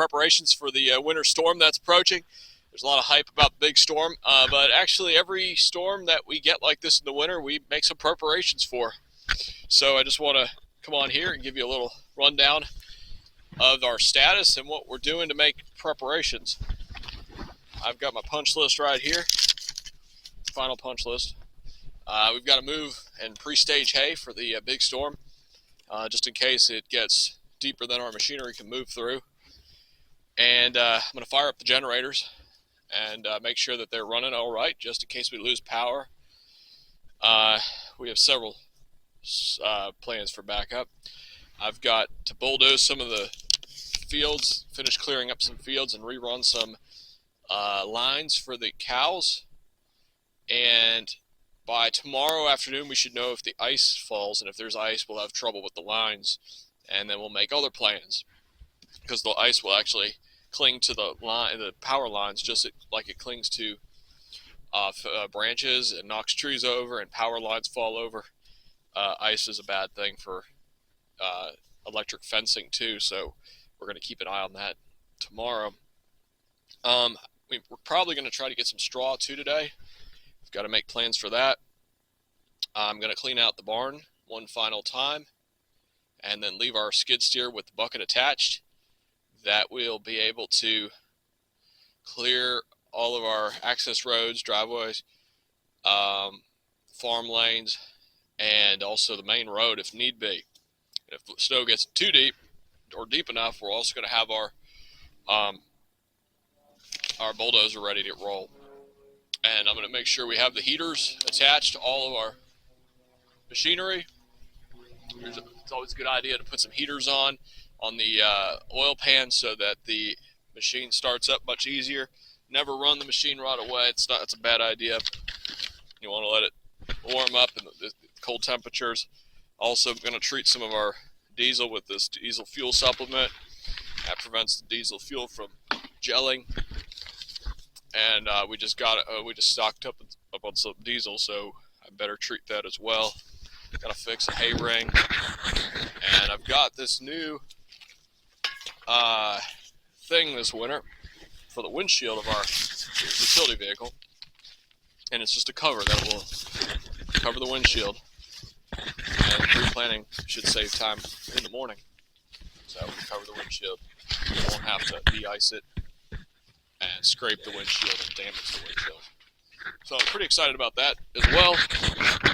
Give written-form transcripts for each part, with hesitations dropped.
preparations for the winter storm that's approaching. There's a lot of hype about the big storm, but actually every storm that we get like this in the winter, we make some preparations for. So I just want to come on here and give you a little rundown of our status and what we're doing to make preparations. I've got my punch list right here, final punch list. We've got to move and pre-stage hay for the big storm, just in case it gets deeper than our machinery can move through. And I'm going to fire up the generators and make sure that they're running all right, just in case we lose power. We have several plans for backup. I've got to bulldoze some of the fields, finish clearing up some fields, and rerun some lines for the cows. And by tomorrow afternoon, we should know if the ice falls, and if there's ice, we'll have trouble with the lines, and then we'll make other plans, because the ice will actually cling to the line, the power lines, just like it clings to branches and knocks trees over, and power lines fall over. Ice is a bad thing for electric fencing too, so we're going to keep an eye on that tomorrow. We're probably going to try to get some straw too today. We've got to make plans for that. I'm going to clean out the barn one final time and then leave our skid steer with the bucket attached. That we'll be able to clear all of our access roads, driveways, farm lanes, and also the main road if need be. And if the snow gets too deep or deep enough, we're also going to have our bulldozer ready to roll. And I'm going to make sure we have the heaters attached to all of our machinery. It's always a good idea to put some heaters on the oil pan so that the machine starts up much easier. Never run the machine right away. It's a bad idea. You want to let it warm up in the cold temperatures. Also, I'm going to treat some of our diesel with this diesel fuel supplement. That prevents the diesel fuel from gelling. And we just stocked up on some diesel, so I better treat that as well. Got to fix a hay ring, and I've got this new thing this winter for the windshield of our utility vehicle, and it's just a cover that will cover the windshield. And pre-planning should save time in the morning, so we cover the windshield. We won't have to de-ice it and scrape the windshield and damage the windshield. So I'm pretty excited about that as well.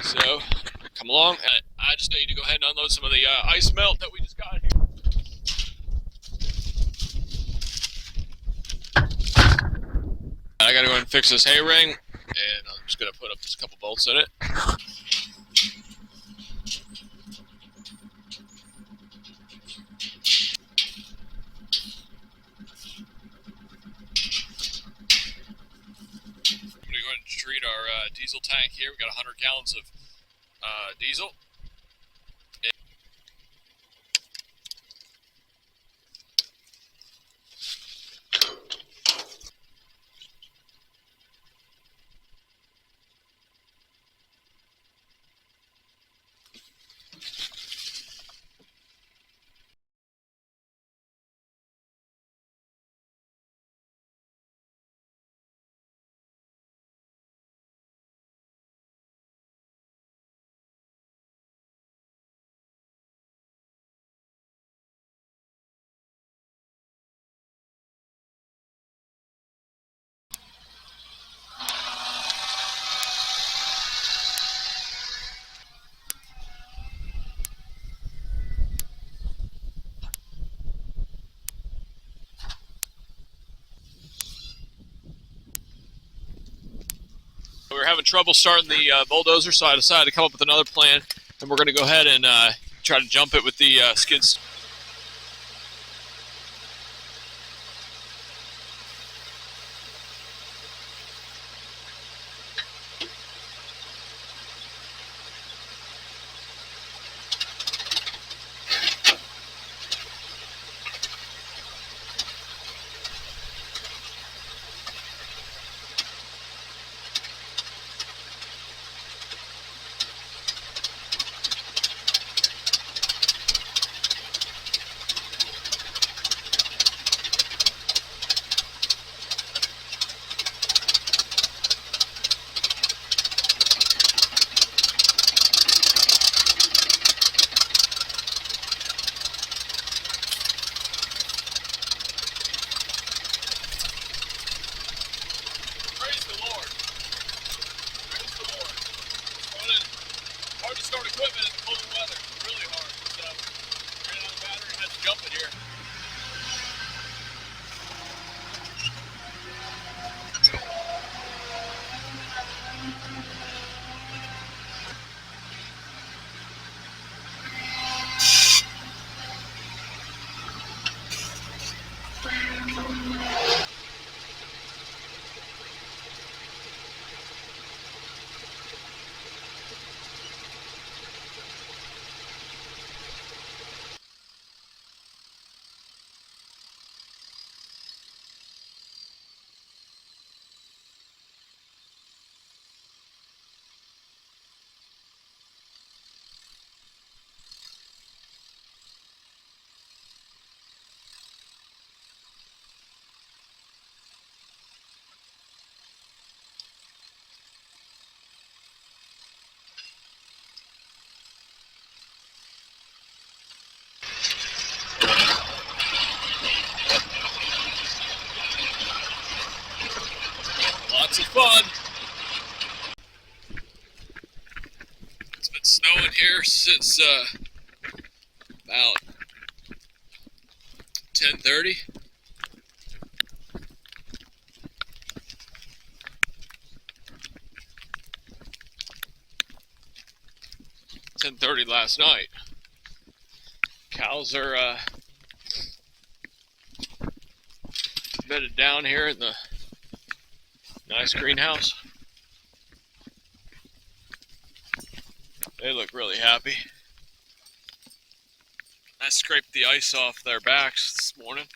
So come along, and I just need to go ahead and unload some of the ice melt that we just got here. I gotta go ahead and fix this hay ring, and I'm just gonna put up just a couple bolts in it. Treat our diesel tank here. We got 100 gallons of diesel. We were having trouble starting the bulldozer, so I decided to come up with another plan, and we're going to go ahead and try to jump it with the skids. Lots of fun. It's been snowing here since about 10:30. Last night. Cows are bedded down here in the nice greenhouse. They look really happy. I scraped the ice off their backs this morning.